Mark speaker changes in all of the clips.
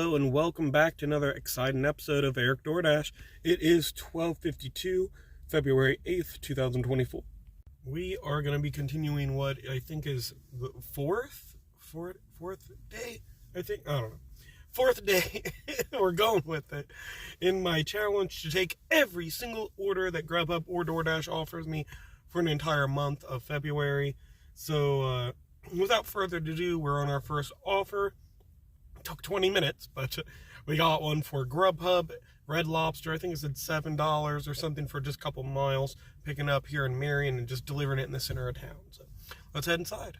Speaker 1: Hello and welcome back to another exciting episode of Eric Doordash. It is 12:52, February 8th, 2024. We are going to be continuing what I think is the fourth day, I don't know. Fourth day, we're going with it, in my challenge to take every single order that GrubHub or DoorDash offers me for an entire month of February. So, without further ado, we're on our first offer. It took 20 minutes, but we got one for GrubHub, Red Lobster. I think it said $7 or something for just a couple miles, picking up here in Marion and just delivering it in the center of town. So, let's head inside.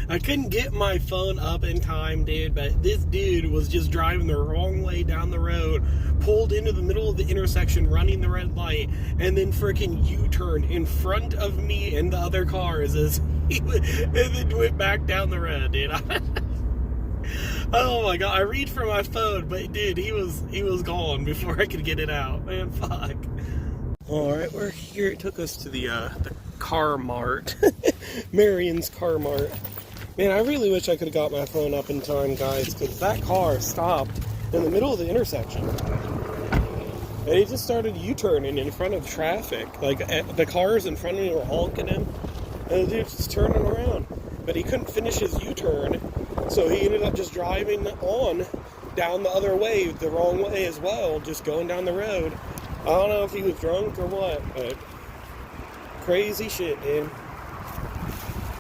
Speaker 1: I couldn't get my phone up in time, dude, but this dude was just driving the wrong way down the road, pulled into the middle of the intersection running the red light, and then freaking U-turned in front of me and the other cars and then went back down the road, dude. Oh my god, I read from my phone, but dude, he was gone before I could get it out. Man, fuck. Alright, we're here. It took us to the car mart. Marion's car mart. Man, I really wish I could have got my phone up in time, guys, because that car stopped in the middle of the intersection. And he just started U-turning in front of traffic. Like, the cars in front of me were honking him, and the dude's just turning around. But he couldn't finish his U-turn, so he ended up just driving on down the other way, the wrong way as well, just going down the road. I don't know if he was drunk or what, but crazy shit, dude.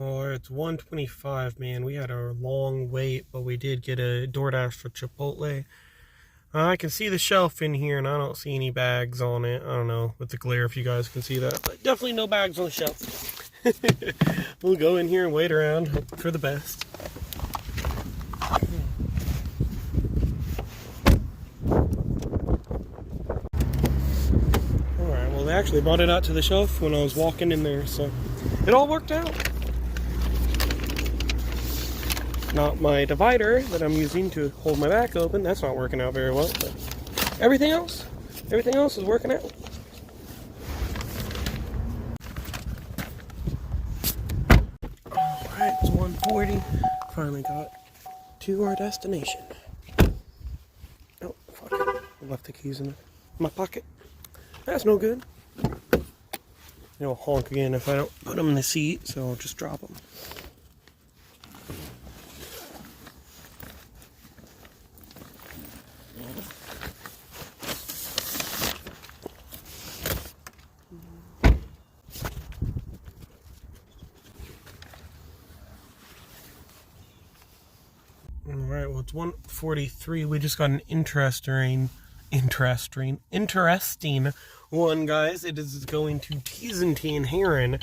Speaker 1: Oh, it's 1:25, man. We had a long wait, but we did get a DoorDash for Chipotle. I can see the shelf in here, and I don't see any bags on it. I don't know with the glare if you guys can see that, but definitely no bags on the shelf. We'll go in here and wait around, hope for the best. Alright, well, they actually brought it out to the shelf when I was walking in there, so it all worked out. Not my divider that I'm using to hold my back open. That's not working out very well. But everything else is working out. Alright, it's 1:40. Finally got to our destination. Oh, fuck. I left the keys in my pocket. That's no good. It'll honk again if I don't put them in the seat, so I'll just drop them. Alright, well, it's 1:43. We just got an interesting one, guys. It is going to T&T in Heron,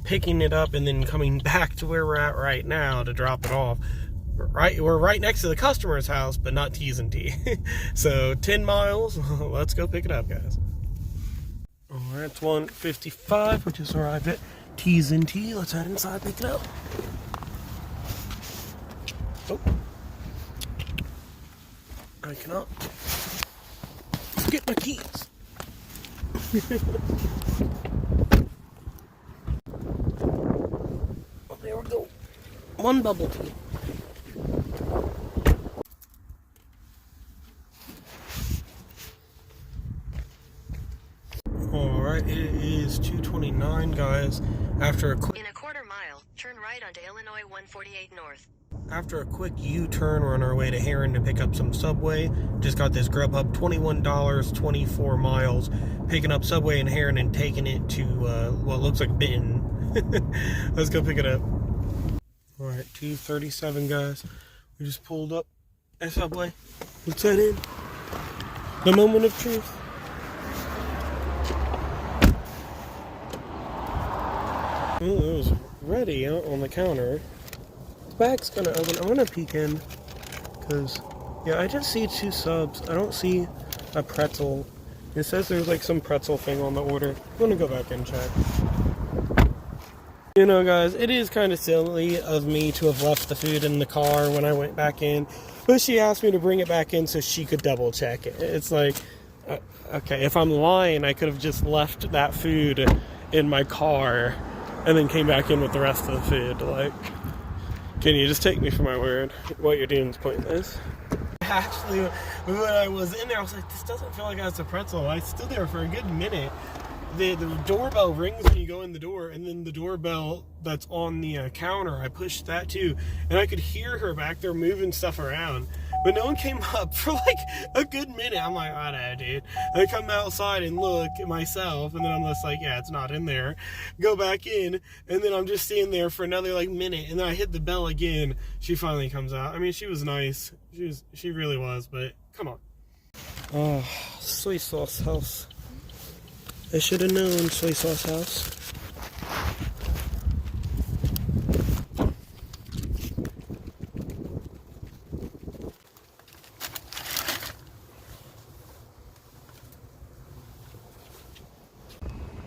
Speaker 1: picking it up and then coming back to where we're at right now to drop it off. We're right next to the customer's house, but not T&T. So 10 miles. Let's go pick it up, guys. Alright, it's 1:55. We just arrived at T&T. Let's head inside, pick it up. Oh. I cannot get my keys. Oh, there we go. One bubble tea. Alright, it is 2:29, guys.
Speaker 2: In a quarter mile, turn right onto Illinois 148 North.
Speaker 1: After a quick U-turn, we're on our way to Heron to pick up some Subway. Just got this GrubHub, $21, 24 miles. Picking up Subway in Heron and taking it to what looks like Benton. Let's go pick it up. Alright, 2:37, guys. We just pulled up at Subway. Let's head in. The moment of truth. Oh, it was ready out on the counter. Bag's gonna open. I'm gonna peek in because, yeah, I just see 2 subs. I don't see a pretzel. It says there's like some pretzel thing on the order. I'm gonna go back and check. You know, guys, it is kind of silly of me to have left the food in the car when I went back in, but she asked me to bring it back in so she could double check it. It's like, okay, if I'm lying, I could have just left that food in my car and then came back in with the rest of the food. Like, can you just take me for my word? What you're doing is pointless. Actually, when I was in there, I was like, this doesn't feel like it's a pretzel. I stood there for a good minute. The doorbell rings when you go in the door, and then the doorbell that's on the counter, I pushed that too, and I could hear her back there moving stuff around, but no one came up for like a good minute. I'm like, oh no, dude. I come outside and look at myself, and then I'm just like, yeah, it's not in there. Go back in, and then I'm just standing there for another like minute, and then I hit the bell again. She finally comes out. I mean, she was nice. She really was, but come on. Oh, soy sauce house. I should have known, soy sauce house.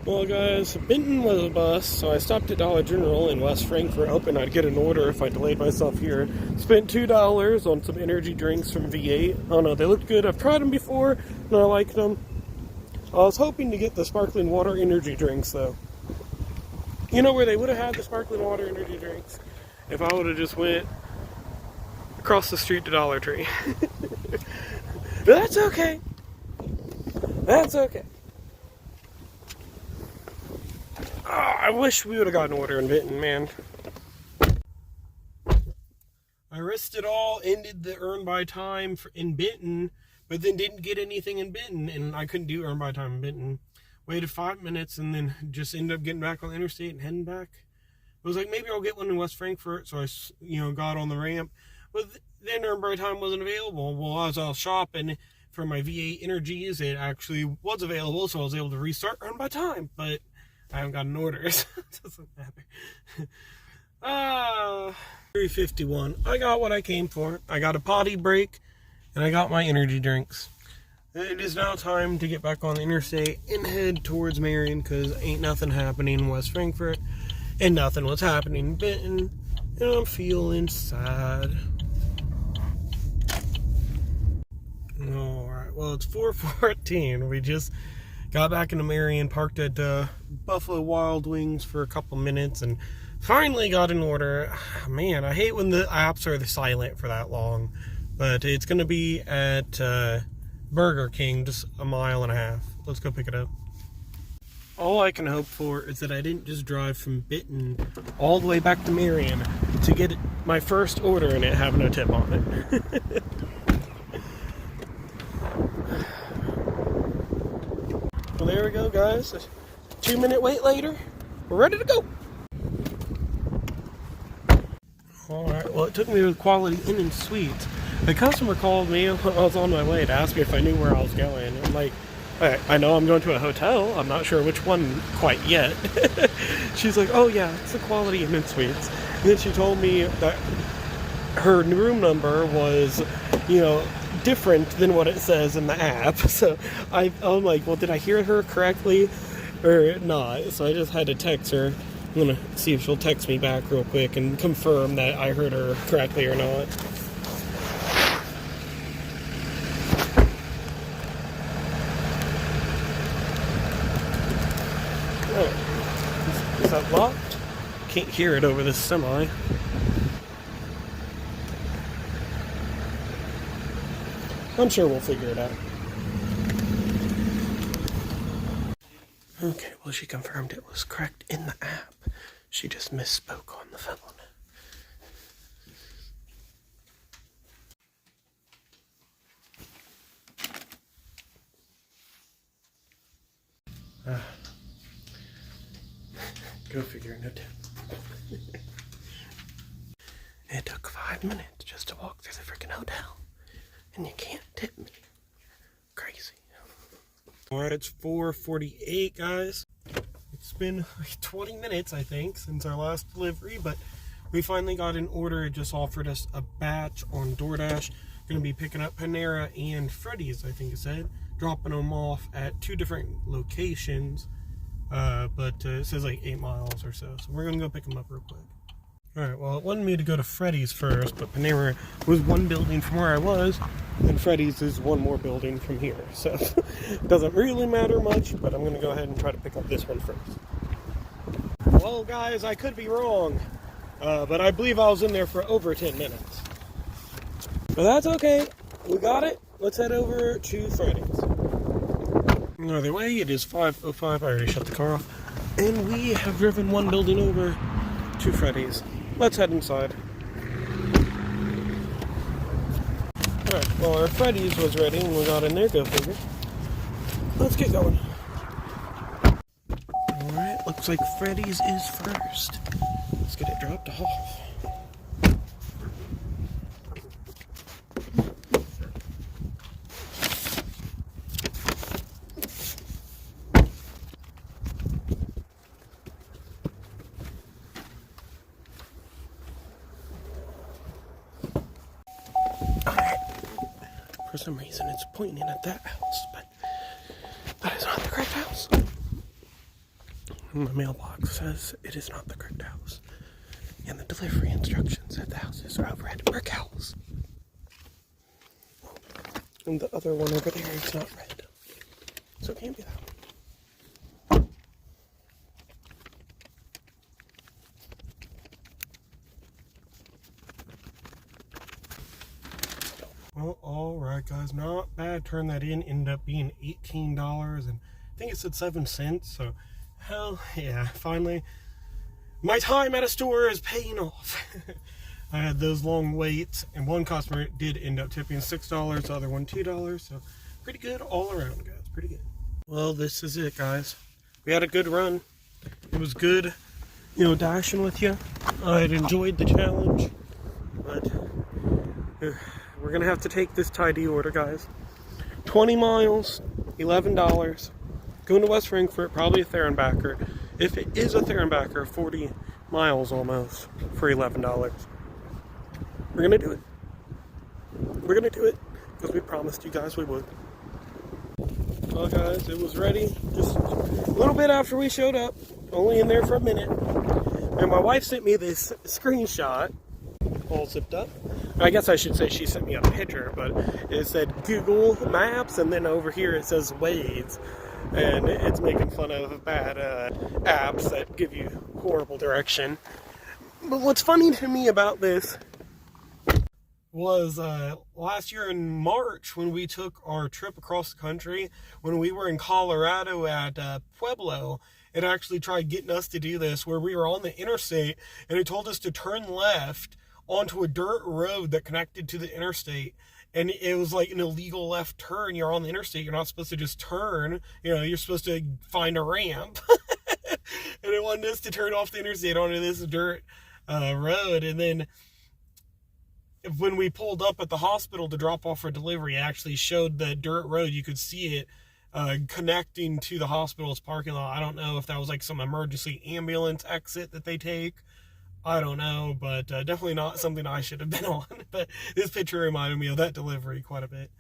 Speaker 1: Well, guys, Benton was a bust, so I stopped at Dollar General in West Frankfort, hoping I'd get an order if I delayed myself here. Spent $2 on some energy drinks from V8. I don't know, they looked good. I've tried them before, and I liked them. I was hoping to get the sparkling water energy drinks, though. You know where they would have had the sparkling water energy drinks? If I would have just went across the street to Dollar Tree. But that's okay. That's okay. Oh, I wish we would have gotten an order in Benton, man. I risked it all, ended the earn by time in Benton, but then didn't get anything in Benton, and I couldn't do earn by time in Benton. Waited 5 minutes, and then just ended up getting back on the interstate and heading back. I was like, maybe I'll get one in West Frankfort, so I, got on the ramp. But then earn by time wasn't available. Well, as I was shopping for my V8 Energies, it actually was available, so I was able to restart earn by time. But I haven't got an order, so it doesn't matter. 351. I got what I came for. I got a potty break, and I got my energy drinks. It is now time to get back on the interstate and head towards Marion, because ain't nothing happening in West Frankfort, and nothing was happening in Benton, and I'm feeling sad. Alright, well, it's 4:14. We just got back into Marion, parked at Buffalo Wild Wings for a couple minutes, and finally got an order. Man, I hate when the apps are silent for that long. But it's going to be at Burger King, just a mile and a half. Let's go pick it up. All I can hope for is that I didn't just drive from Benton all the way back to Marion to get my first order and it have no tip on it. Well, there we go, guys. A 2-minute wait later. We're ready to go. Alright, well, it took me to Quality Inn and Suites. The customer called me when I was on my way to ask me if I knew where I was going. I'm like, I know I'm going to a hotel. I'm not sure which one quite yet. She's like, oh yeah, it's the Quality Inn and Suites. And then she told me that her room number was, different than what it says in the app. So I'm like, well, did I hear her correctly or not? So I just had to text her. I'm going to see if she'll text me back real quick and confirm that I heard her correctly or not. Oh, is that locked? Can't hear it over this semi. I'm sure we'll figure it out. Okay, well, she confirmed it was correct in the app. She just misspoke on the phone. Go figure, no tip. It took 5 minutes just to walk through the freaking hotel. And you can't tip me. Crazy. Alright, it's 4:48, guys. It's been like 20 minutes, I think, since our last delivery, but we finally got an order. It just offered us a batch on Doordash. Gonna be picking up Panera and Freddy's, I think it said. Dropping them off at 2 different locations. but it says like 8 miles or so. So we're gonna go pick them up real quick. Alright, well, it wanted me to go to Freddy's first, but Panera was one building from where I was, and Freddy's is one more building from here. So it doesn't really matter much, but I'm gonna go ahead and try to pick up this one first. Well, guys, I could be wrong, but I believe I was in there for over 10 minutes. But that's okay. We got it. Let's head over to Freddy's. Either way, it is 5:05. I already shut the car off. And we have driven one building over to Freddy's. Let's head inside. Alright, well, our Freddy's was ready and we got in there, go figure. Let's get going. Alright, looks like Freddy's is first. Let's get it dropped off. For some reason it's pointing at that house, but that is not the correct house. My mailbox says it is not the correct house. And the delivery instructions said the houses are over at brick house. And the other one over there is not red. So it can't be that one. Well, alright guys, not bad. Turned that in, ended up being $18, and I think it said 7 cents, so hell yeah, finally, my time at a store is paying off. I had those long waits, and one customer did end up tipping $6, the other one $2, so pretty good all around, guys, pretty good. Well, this is it, guys. We had a good run. It was good, dashing with you. I had enjoyed the challenge, but we're going to have to take this tidy order, guys. 20 miles, $11. Going to West Frankfort, probably a there and backer. If it is a there and backer, 40 miles almost for $11. We're going to do it. We're going to do it because we promised you guys we would. Well, guys, it was ready just a little bit after we showed up. Only in there for a minute. And my wife sent me this screenshot. All zipped up. I guess I should say she sent me a picture, but it said Google Maps, and then over here it says Waze, and it's making fun of bad apps that give you horrible direction. But what's funny to me about this was last year in March when we took our trip across the country, when we were in Colorado at Pueblo, it actually tried getting us to do this where we were on the interstate, and it told us to turn left onto a dirt road that connected to the interstate, and it was like an illegal left turn. You're on the interstate, you're not supposed to just turn, you're supposed to find a ramp. And it wanted us to turn off the interstate onto this dirt road, and then when we pulled up at the hospital to drop off for delivery, it actually showed the dirt road. You could see it connecting to the hospital's parking lot. I don't know if that was like some emergency ambulance exit that they take. I don't know, but definitely not something I should have been on. But this picture reminded me of that delivery quite a bit.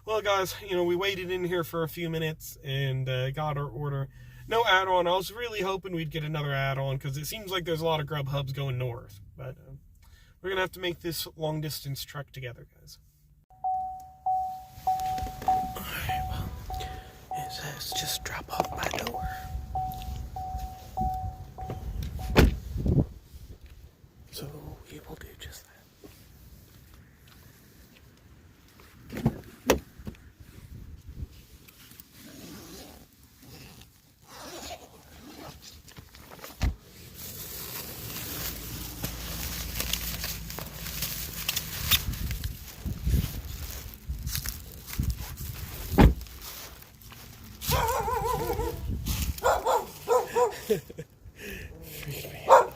Speaker 1: Well, guys, we waited in here for a few minutes and got our order. No add-on. I was really hoping we'd get another add-on because it seems like there's a lot of GrubHubs going north. But we're going to have to make this long-distance trek together, guys. Alright, well, it says just drop off my door. So we will do just that. Freak me out.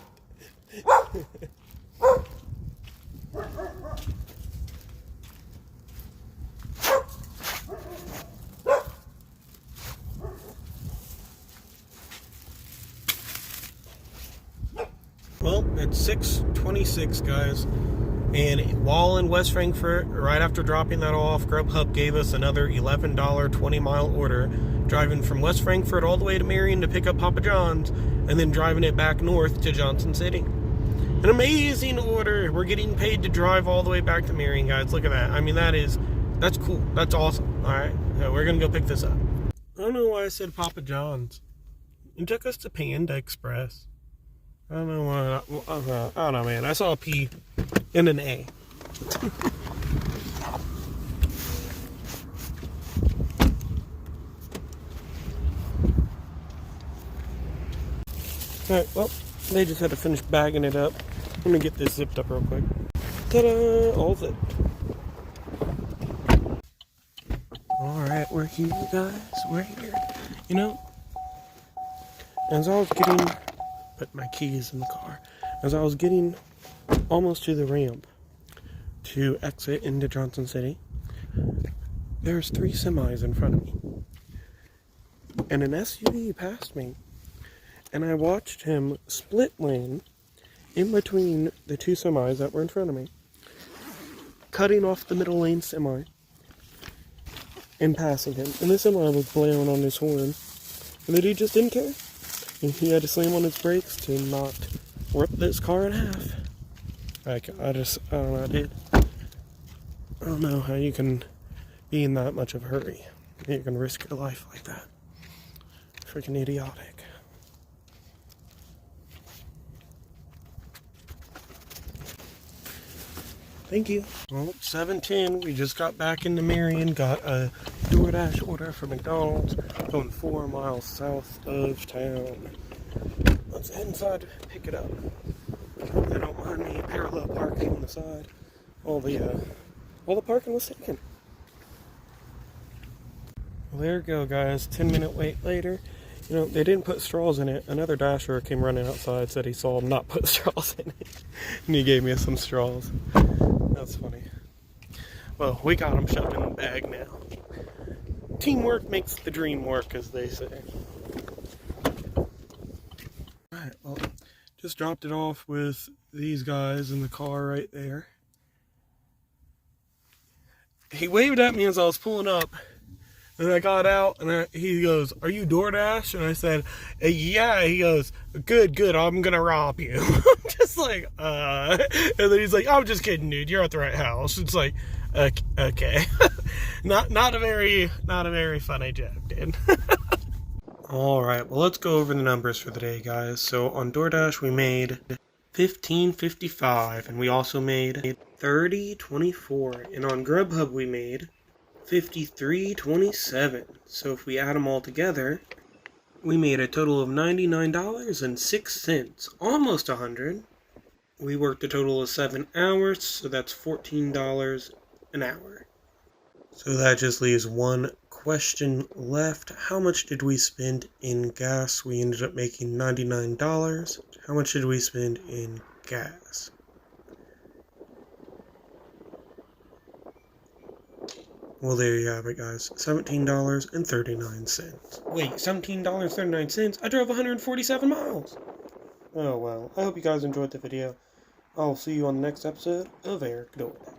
Speaker 1: Well, it's 6:26, guys, and while in West Frankfort, right after dropping that off, GrubHub gave us another $11 20-mile order driving from West Frankfort all the way to Marion to pick up Papa John's, and then driving it back north to Johnson City. An amazing order. We're getting paid to drive all the way back to Marion, guys. Look at that. I mean, that's cool. That's awesome. All right, so we're gonna go pick this up. I don't know why I said Papa John's. It took us to Panda Express. I don't know why. I don't know, man. I saw a P and an A. Alright, well, they just had to finish bagging it up. Let me get this zipped up real quick. Ta-da! All zipped. Alright, we're here, guys. We're here. You know, as I was getting... Put my keys in the car. As I was getting almost to the ramp to exit into Johnson City, there's 3 semis in front of me. And an SUV passed me. And I watched him split lane in between the 2 semis that were in front of me, cutting off the middle lane semi and passing him. And the semi was blaring on his horn. And the dude just didn't care. And he had to slam on his brakes to not rip this car in half. I don't know, dude. I don't know how you can be in that much of a hurry. You can risk your life like that. Freaking idiotic. Thank you. Well, 7:10. We just got back into Marion. Got a Doordash order from McDonald's. Going 4 miles south of town. Let's head inside to pick it up. They don't mind me parallel parking on the side. All the parking was taken. Well, there you go, guys. 10-minute wait later. You know, they didn't put straws in it. Another Dasher came running outside, said he saw them not put straws in it. And he gave me some straws. That's funny. Well, we got them shoved in the bag now. Teamwork makes the dream work, as they say. Alright, well, just dropped it off with these guys in the car right there. He waved at me as I was pulling up. And I got out, and he goes, "Are you Doordash?" And I said, "Yeah." He goes, Good, I'm gonna rob you." I'm just like, And then he's like, "I'm just kidding, dude. You're at the right house." It's like, okay. not a very funny joke, dude. Alright, well, let's go over the numbers for the day, guys. So, on DoorDash, we made $15.55, and we also made $30.24. And on GrubHub, we made $53.27. So if we add them all together, we made a total of $99.06. Almost 100. We worked a total of 7 hours, so that's $14 an hour. So that just leaves one question left. How much did we spend in gas? We ended up making $99. How much did we spend in gas? Well, there you have it, guys. $17.39. Wait, $17.39? I drove 147 miles! Oh, well. I hope you guys enjoyed the video. I'll see you on the next episode of Eric Doordash.